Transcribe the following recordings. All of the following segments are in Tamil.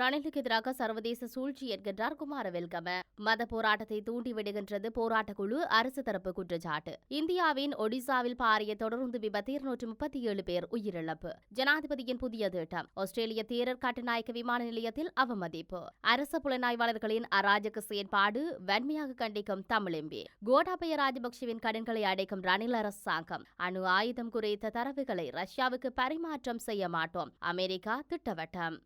ரணிலுக்கு எதிராக சர்வதேச சூழ்ச்சி என்கின்றார் குமாரவேல்கம. மத போராட்டத்தை தூண்டிவிடுகின்றது போராட்ட குழு, அரசு தரப்பு குற்றச்சாட்டு. இந்தியாவின் ஒடிசாவில் பாரிய தொடருந்து விபத்து 237 பேர் உயிரிழப்பு. ஜனாதிபதியின் புதிய திட்டம். ஆஸ்திரேலிய தேரர் கட்டுநாயக்க விமான நிலையத்தில் அவமதிப்பு. அரச புலனாய்வாளர்களின் அராஜக செயற்பாடு வன்மையாக கண்டிக்கும் தமிழ் எம்பி. கோட்டாபய ராஜபக்சவின் கடன்களை அடைக்கும் ரணில் அரசாங்கம். அணு ஆயுதம் குறித்த தரவுகளை ரஷ்யாவுக்கு பரிமாற்றம் செய்ய மாட்டோம். அமெரிக்கா திட்டவட்டம்.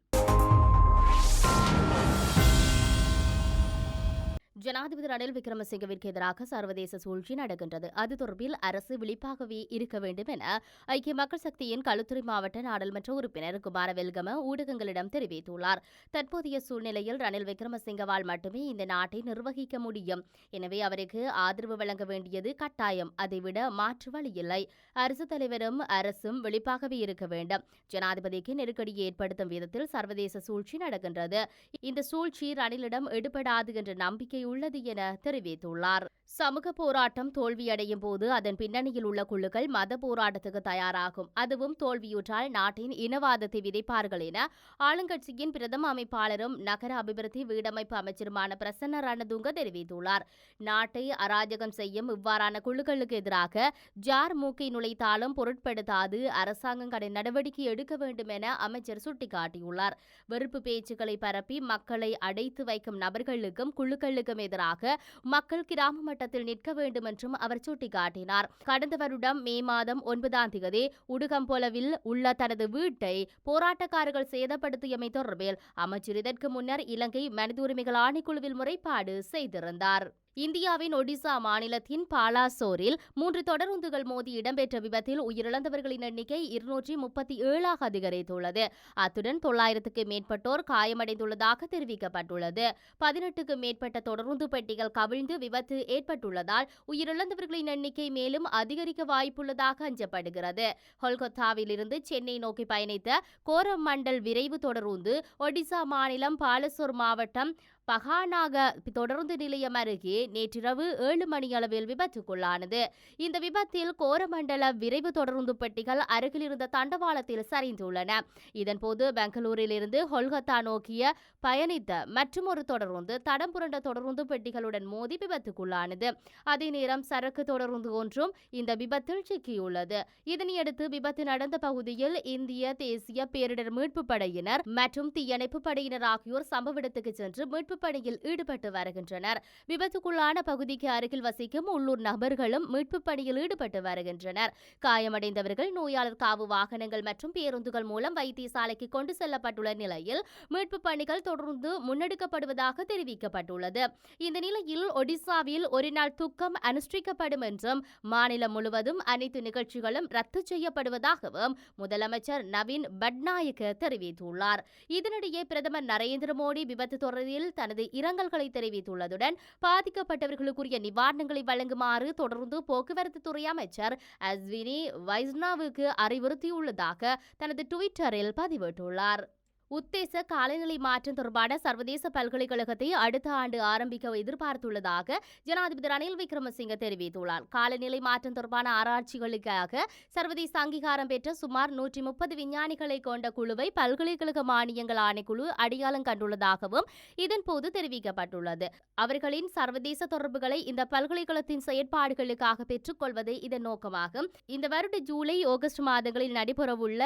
ஜனாதிபதி ரணில் விக்ரமசிங்கவிற்கு எதிராக சர்வதேச சூழ்ச்சி நடக்கின்றது. அது தொடர்பில் அரசு விழிப்பாகவே இருக்க வேண்டும் என ஐக்கிய மக்கள் சக்தியின் களுத்துறை மாவட்ட நாடாளுமன்ற உறுப்பினர் குமாரவேல்கம ஊடகங்களிடம் தெரிவித்துள்ளார். தற்போதைய சூழ்நிலையில் ரணில் விக்ரமசிங்கவால் மட்டுமே இந்த நாட்டை நிர்வகிக்க முடியும். எனவே அவருக்கு ஆதரவு வழங்க வேண்டியது கட்டாயம். அதைவிட மாற்று வழியில்லை. அரசு தலைவரும் அரசும் விழிப்பாகவே இருக்க வேண்டும். ஜனாதிபதிக்கு நெருக்கடியை ஏற்படுத்தும் விதத்தில் சர்வதேச சூழ்ச்சி நடக்கின்றது. இந்த சூழ்ச்சி ரணிலிடம் எடுபடாது என்ற நம்பிக்கை உள்ளது என தெரிவித்துள்ளார். சமூக போராட்டம் தோல்வியடையும் போது அதன் பின்னணியில் உள்ள குழுக்கள் மத போராட்டத்துக்கு தயாராகும். அதுவும் தோல்வியுற்றால் நாட்டின் இனவாதத்தை விதைப்பார்கள் என ஆளுங்கட்சியின் பிரதம அமைப்பாளரும் நகர அபிவிருத்தி வீடமைப்பு அமைச்சருமான பிரசன்ன ரணதுங்க தெரிவித்துள்ளார். நாட்டை அராஜகம் செய்யும் இவ்வாறான குழுக்களுக்கு எதிராக ஜார் மூக்கை நுழைத்தாலும் பொருட்படுத்தாது அரசாங்கம் கடும் நடவடிக்கை எடுக்க வேண்டும் என அமைச்சர் சுட்டிக்காட்டியுள்ளார். வெறுப்பு பேச்சுக்களை பரப்பி மக்களை அடைத்து வைக்கும் நபர்களுக்கும் குழுக்களுக்கும் எதிராக மக்கள் கிராம மட்டத்தில் நிற்க வேண்டும் என்றும் அவர் சுட்டிக்காட்டினார். கடந்த வருடம் மே மாதம் 9ஆம் தேதி உடுகம்பொலவில் உள்ள தனது வீட்டை போராட்டக்காரர்கள் சேதப்படுத்தியமை தொடர்பில் அமைச்சர் இதற்கு முன்னர் இலங்கை மனித உரிமைகள் ஆணைக்குழுவில் முறைப்பாடு செய்திருந்தார். இந்தியாவின் ஒடிசா மாநிலத்தின் பாலாசோரில் 3 தொடருந்துகள் மோதி இடம்பெற்ற விபத்தில் உயிரிழந்தவர்களின் எண்ணிக்கை 237 அதிகரித்துள்ளது. அத்துடன் 900க்கு மேற்பட்டோர் காயமடைந்துள்ளதாக தெரிவிக்கப்பட்டுள்ளது. 18க்கும் மேற்பட்ட தொடருந்து பெட்டிகள் கவிழ்ந்து விபத்து ஏற்பட்டுள்ளதால் உயிரிழந்தவர்களின் எண்ணிக்கை மேலும் அதிகரிக்க வாய்ப்புள்ளதாக அஞ்சப்படுகிறது. கொல்கத்தாவில் இருந்து சென்னை நோக்கி பயணித்த கோரமண்டல் விரைவு தொடருந்து ஒடிசா மாநிலம் பாலசோர் மாவட்டம் பகானாக தொடருந்து நிலையம் அருகே நேற்றிரவு 7 மணியளவில் விபத்துக்குள்ளானது. இந்த விபத்தில் கோரமண்டல விரைவு தொடருந்து பெட்டிகள் அருகில் இருந்த தண்டவாளத்தில் சரிந்துள்ளன. இதன்போது பெங்களூரில் இருந்து கொல்கத்தா நோக்கிய பயணித்த மற்றொரு தொடருந்து தடம் புரண்ட தொடருந்து பெட்டிகளுடன் மோதி விபத்துக்குள்ளானது. அதே நேரம் சரக்கு தொடருந்து ஒன்றும் இந்த விபத்தில் சிக்கியுள்ளது. இதனையடுத்து விபத்து நடந்த பகுதியில் இந்திய தேசிய பேரிடர் மீட்பு படையினர் மற்றும் தீயணைப்பு படையினர் ஆகியோர் சம்பவ இடத்துக்கு சென்று மீட்பு பணியில் ஈடுபட்டு வருகின்றனர். விபத்துக்குள்ளான பகுதிக்கு அருகில் வசிக்கும் உள்ளூர் நபர்களும் மீட்பு பணியில் ஈடுபட்டு வருகின்றனர். காயமடைந்தவர்கள் நோயாளர் காவு வாகனங்கள் மற்றும் பேருந்துகள் மூலம் வைத்தியசாலைக்கு கொண்டு செல்லப்பட்டுள்ள நிலையில் மீட்பு பணிகள் தொடர்ந்து முன்னெடுக்கப்படுவதாக தெரிவிக்கப்பட்டுள்ளது. இந்த நிலையில் ஒடிசாவில் ஒரு நாள் துக்கம் அனுஷ்டிக்கப்படும் என்றும் மாநிலம் முழுவதும் அனைத்து நிகழ்ச்சிகளும் ரத்து செய்யப்படுவதாகவும் முதலமைச்சர் நவீன் பட்நாயக்க தெரிவித்துள்ளார். இதனிடையே பிரதமர் நரேந்திர மோடி விபத்து தொடரில் தனது இரங்கல்களை தெரிவித்துள்ளதுடன் பாதிக்கப்பட்டவர்களுக்குரிய நிவாரணங்களை வழங்குமாறு தொடர்ந்து போக்குவரத்து துறை அமைச்சர் அஸ்வினி வைஷ்ணவுக்கு அறிவுறுத்தியுள்ளதாக தனது டுவிட்டரில் பதிவிட்டுள்ளார். உத்தேச காலநிலை மாற்றம் தொடர்பான சர்வதேச பல்கலைக்கழகத்தை அடுத்த ஆண்டு ஆரம்பிக்க எதிர்பார்த்துள்ளதாக ஜனாதிபதி ரணில் விக்ரமசிங்க தெரிவித்துள்ளார். காலநிலை மாற்றம் தொடர்பான ஆராய்ச்சிகளுக்காக சர்வதேச அங்கீகாரம் பெற்ற சுமார் 130 விஞ்ஞானிகளை கொண்ட குழுவை பல்கலைக்கழக மானியங்கள் ஆணைக்குழு அடையாளம் கண்டுள்ளதாகவும் இதன்போது தெரிவிக்கப்பட்டுள்ளது. அவர்களின் சர்வதேச தொடர்புகளை இந்த பல்கலைக்கழகத்தின் செயற்பாடுகளுக்காக பெற்றுக்கொள்வது இதன் நோக்கமாகும். இந்த வருட ஜூலை ஆகஸ்ட் மாதங்களில் நடைபெறவுள்ள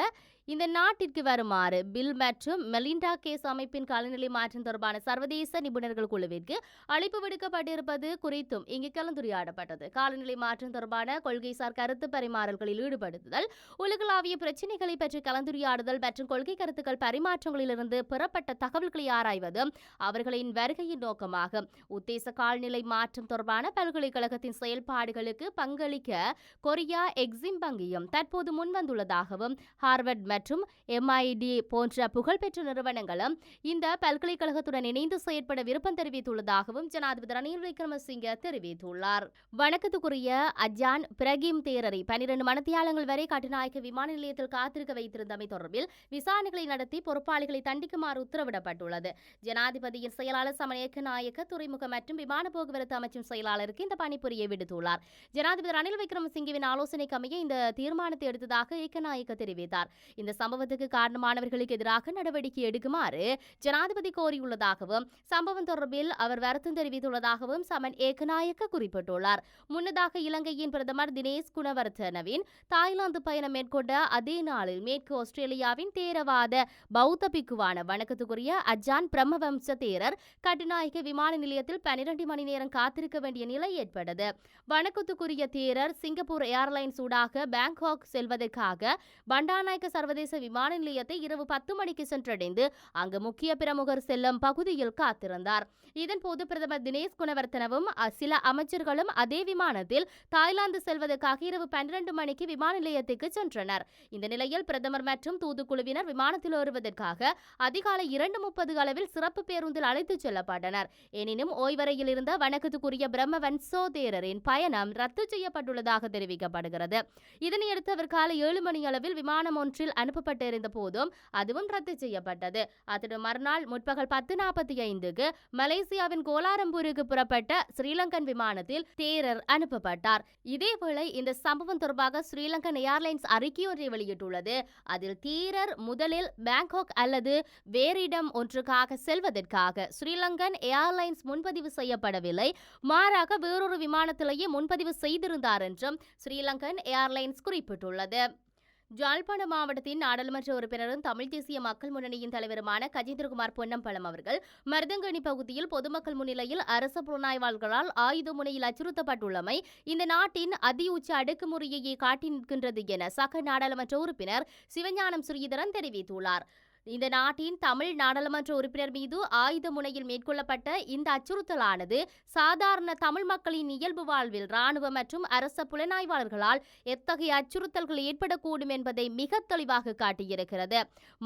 இந்த நாட்டிற்கு வருமாறு பில் மற்றும் மெலிண்டா கேஸ் அமைப்பின் காலநிலை மாற்றம் தொடர்பான சர்வதேச நிபுணர்கள் குழுவிற்கு அழைப்பு விடுக்கப்பட்டிருப்பது குறித்தும் இங்கு கலந்துரையாடப்பட்டது. காலநிலை மாற்றம் தொடர்பான கொள்கைசார் கருத்து பரிமாறல்களில் ஈடுபடுத்துதல், உலகளாவிய பிரச்சினைகளை பற்றி கலந்துரையாடுதல் மற்றும் கொள்கை கருத்துக்கள் பரிமாற்றங்களிலிருந்து பெறப்பட்ட தகவல்களை ஆராய்வது அவர்களின் வருகையின் நோக்கமாகும். உத்தேச காலநிலை மாற்றம் தொடர்பான பல்கலைக்கழகத்தின் செயல்பாடுகளுக்கு பங்களிக்க கொரியா எக்ஸிம் வங்கியும் தற்போது முன்வந்துள்ளதாகவும் ஹார்வர்ட் மற்றும் MIT போன்ற புகழ்பெற்ற நிறுவனங்களும் இந்த பல்கலைக்கழகத்துடன் இணைந்து செயற்பட விருப்பம் தெரிவித்துள்ளதாகவும் ஜனாதிபதி ரணில் விக்ரமசிங்க தெரிவித்துள்ளார். வணக்கத்துக்குரிய அஜான் பிரகிம் தேரரை 12 மணித்தியாலங்கள் வரை கட்டுநாயக்க விமான நிலையத்தில் காத்திருக்க வைத்திருந்தமை தொடர்பில் விசாரணைகளை நடத்தி பொறுப்பாளிகளை தண்டிக்குமாறு உத்தரவிடப்பட்டுள்ளது. ஜனாதிபதியின் செயலாளர் சமநேக்க நாயக்க துறைமுக மற்றும் விமான போக்குவரத்து அமைச்சின் செயலாளருக்கு இந்த பணிபுரியை விடுத்துள்ளார். ஜனாதிபதி ரணில் விக்ரமசிங்கவின் ஆலோசனைக்கு அமைய இந்த தீர்மானத்தை எடுத்ததாக ஏக்கநாயக்க தெரிவித்தார். இந்த இந்த சம்பவத்துக்கு காரணமானவர்களுக்கு எதிராக நடவடிக்கை எடுக்குமாறு ஜனாதிபதி கோரியுள்ளதாகவும் சம்பவம் தொடர்பில் அவர் வருத்தம் தெரிவித்துள்ளதாகவும் சமன் ஏகநாயக்க குறிப்பிட்டுள்ளார். முன்னதாக இலங்கையின் பிரதமர் தினேஷ் குணவர்த்தனவின் தாய்லாந்து பயணம் மேற்கொண்ட அதே நாளில் மேற்கு ஆஸ்திரேலியாவின் தேரவாத பௌத்த பிக்குவான வணக்கத்துக்குரிய அஜான் பிரம்மவம்ச தேரர் கட்டுநாயக்க விமான நிலையத்தில் 12 மணி நேரம் காத்திருக்க வேண்டிய நிலை ஏற்பட்டது. வணக்கத்துக்குரிய தேரர் சிங்கப்பூர் ஏர்லைன்ஸ் ஊடாக பாங்காக் செல்வதற்காக பண்டாநாயக்க சர்வதேச விமான நிலையத்தை இரவு 10 மணிக்கு சென்றடைந்து அங்கு முக்கிய பிரமுகர் செல்லும் பகுதியில் காத்திருந்தார். இதன்போது பிரதமர் தினேஷ் குணவர்த்தனவும் சில அமைச்சர்களும் அதே விமானத்தில் தாய்லாந்து செல்வதற்காக இரவு 12 மணிக்கு விமான நிலையத்துக்கு சென்றனர். இந்த நிலையில் பிரதமர் மற்றும் தூதுக்குழுவினர் விமானத்தில் ஏறுவதற்காக அதிகாலை 2:30 அளவில் சிறப்பு பேருந்தில் அழைத்துச் செல்லப்பட்டனர். எனினும் ஓய்வறையில் இருந்த வணக்கத்துக்குரிய பிரம்மவன்சோ தேரரின் பயணம் ரத்து செய்யப்பட்டுள்ளதாக தெரிவிக்கப்படுகிறது. இதனையடுத்து அவர் காலை 7 மணி அளவில் விமானம் ஒன்றில் அனுப்பப்பட்டிருந்த போதும் அதுவும் ரத்து செய்யப்பட்டது. அத்துடன் மறுநாள் முற்பகல் 10:45க்கு மலேசியாவின் கோலாலம்பூருக்கு புறப்பட்ட ஸ்ரீலங்கன் விமானத்தில் தேரர் அனுப்பப்பட்டார். இதேவேளை இந்த சம்பவம் தொடர்பாக ஸ்ரீலங்கன் ஏர்லைன்ஸ் அறிக்கை ஒன்றை வெளியிட்டுள்ளது. அதில் தேரர் முதலில் பாங்காக் அல்லது வேறு இடம் ஒன்றுக்காக செல்வதற்காக ஸ்ரீலங்கன் ஏர்லைன்ஸ் முன்பதிவு செய்யப்படவில்லை, மாறாக வேறொரு விமானத்திலேயே முன்பதிவு செய்திருந்தார் என்றும் ஸ்ரீலங்கன் ஏர்லைன்ஸ் குறிப்பிட்டுள்ளது. ஜாழ்ப்பாண மாவட்டத்தின் நாடாளுமன்ற உறுப்பினரும் தமிழ் தேசிய மக்கள் முன்னணியின் தலைவருமான கஜேந்திரகுமார் பொன்னம்பலம் அவர்கள் மருதங்கணி பகுதியில் பொதுமக்கள் முன்னிலையில் அரசு புலனாய்வாளர்களால் ஆயுத முனையில் அச்சுறுத்தப்பட்டுள்ளமை இந்த நாட்டின் அதிஉச்ச அடக்குமுறையையே காட்டி நிற்கின்றது என சக நாடாளுமன்ற உறுப்பினர் சிவஞானம் ஸ்ரீதரன் தெரிவித்துள்ளார். இந்த நாட்டின் தமிழ் நாடாளுமன்ற உறுப்பினர் மீது ஆயுத முனையில் மேற்கொள்ளப்பட்ட இந்த அச்சுறுத்தலானது சாதாரண தமிழ் மக்களின் இயல்பு வாழ்வில் இராணுவ மற்றும் அரச புலனாய்வாளர்களால் எத்தகைய அச்சுறுத்தல்கள் ஏற்படக்கூடும் என்பதை மிக தெளிவாக காட்டியிருக்கிறது.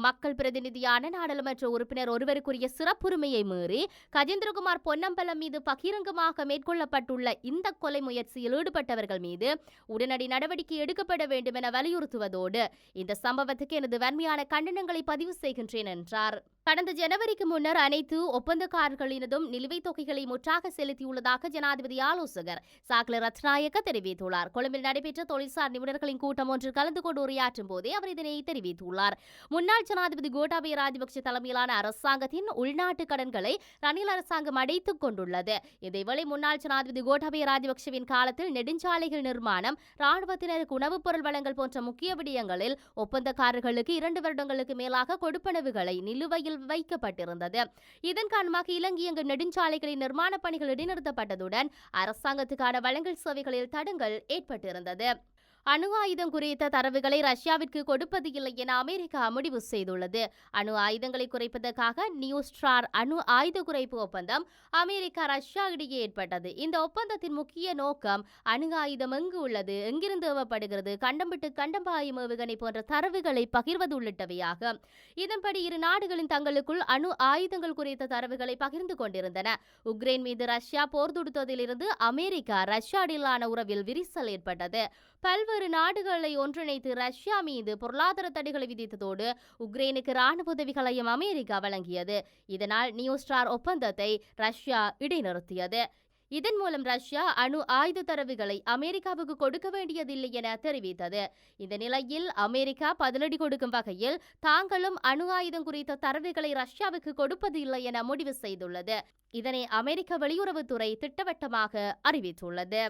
மக்கள் பிரதிநிதியான நாடாளுமன்ற உறுப்பினர் ஒருவருக்குரிய சிறப்புரிமையை மீறி கஜேந்திரகுமார் பொன்னம்பலம் மீது பகிரங்கமாக மேற்கொள்ளப்பட்டுள்ள இந்த கொலை முயற்சியில் ஈடுபட்டவர்கள் மீது உடனடி நடவடிக்கை எடுக்கப்பட வேண்டும் என வலியுறுத்துவதோடு இந்த சம்பவத்துக்கு எனது வன்மையான கண்டனங்களை பதிவு செய்கின்றேன் என்றார். கடந்த ஜனவரிக்கு முன்னர் அனைத்து ஒப்பந்தக்காரர்களினதும் நிலுவைத் தொகைகளை முற்றாக செலுத்தியுள்ளதாக ஜனாதிபதி ஆலோசகர் சாக்ல ரத்நாயக்க தெரிவித்துள்ளார். கொழும்பில் நடைபெற்ற தொழில்சார் நிபுணர்களின் கூட்டம் ஒன்றில் கலந்து கொண்டு உரையாற்றும் போதே அவர் இதனை தெரிவித்துள்ளார். முன்னாள் ஜனாதிபதி கோட்டாபய ராஜபக்ஷ தலைமையிலான அரசாங்கத்தின் உள்நாட்டு கடன்களை ரணில் அரசாங்கம் அடைத்துக் கொண்டுள்ளது. இதேவேளை முன்னாள் ஜனாதிபதி கோட்டாபய ராஜபக்ஷவின் காலத்தில் நெடுஞ்சாலைகள் நிர்மாணம், ராணுவத்தினருக்கு உணவுப் பொருள் வழங்கல் போன்ற முக்கிய விடயங்களில் ஒப்பந்தக்காரர்களுக்கு 2 வருடங்களுக்கு மேலாக கொடுப்பனவுகளை நிலுவையில் வைக்கப்பட்டிருந்தது. இதன் காரணமாக இலங்கையங்கு நெடுஞ்சாலைகளின் நிர்மாண பணிகள் இடைநிறுத்தப்பட்டதுடன் அரசாங்கத்துக்கான வழங்கல் சேவைகளில் தடங்கல் ஏற்பட்டிருந்தது. அணு ஆயுதம் குறித்த தரவுகளை ரஷ்யாவிற்கு கொடுப்பது இல்லை என அமெரிக்கா முடிவு செய்துள்ளது. அணு ஆயுதங்களை குறைப்பதற்காக நியூஸ்டார் அணு ஆயுத குறைப்பு ஒப்பந்தம் அமெரிக்கா ரஷ்யா இடையே ஏற்பட்டது. இந்த ஒப்பந்தத்தின் முக்கிய நோக்கம் அணு ஆயுதம் எங்கு உள்ளது, எங்கிருந்து ஏவப்படுகிறது, கண்டம் விட்டு கண்டம் பாயும் ஏவுகணை போன்ற தரவுகளை பகிர்வது உள்ளிட்டவையாகும். இதன்படி இரு நாடுகளின் தங்களுக்குள் அணு ஆயுதங்கள் குறித்த தரவுகளை பகிர்ந்து கொண்டிருந்தன. உக்ரைன் மீது ரஷ்யா போர் தொடுத்ததிலிருந்து அமெரிக்கா ரஷ்யா இடையிலான உறவில் விரிசல் ஏற்பட்டது. பல்வேறு நாடுகளை ஒன்றிணைத்து ரஷ்யா மீது பொருளாதார தடைகளை விதித்ததோடு உக்ரைனுக்கு ராணுவ உதவிகளையும் அமெரிக்கா வழங்கியது. இதனால் நியூஸ்டார் ஒப்பந்தத்தை ரஷ்யா இடைநிறுத்தியது. இதன் மூலம் ரஷ்யா அணு ஆயுத தரவுகளை அமெரிக்காவுக்கு கொடுக்க வேண்டியதில்லை என தெரிவித்தது. இந்த நிலையில் அமெரிக்கா பதிலடி கொடுக்கும் வகையில் தாங்களும் அணு ஆயுதம் குறித்த தரவுகளை ரஷ்யாவுக்கு கொடுப்பது இல்லை என முடிவு செய்துள்ளது. இதனை அமெரிக்க வெளியுறவுத்துறை திட்டவட்டமாக அறிவித்துள்ளது.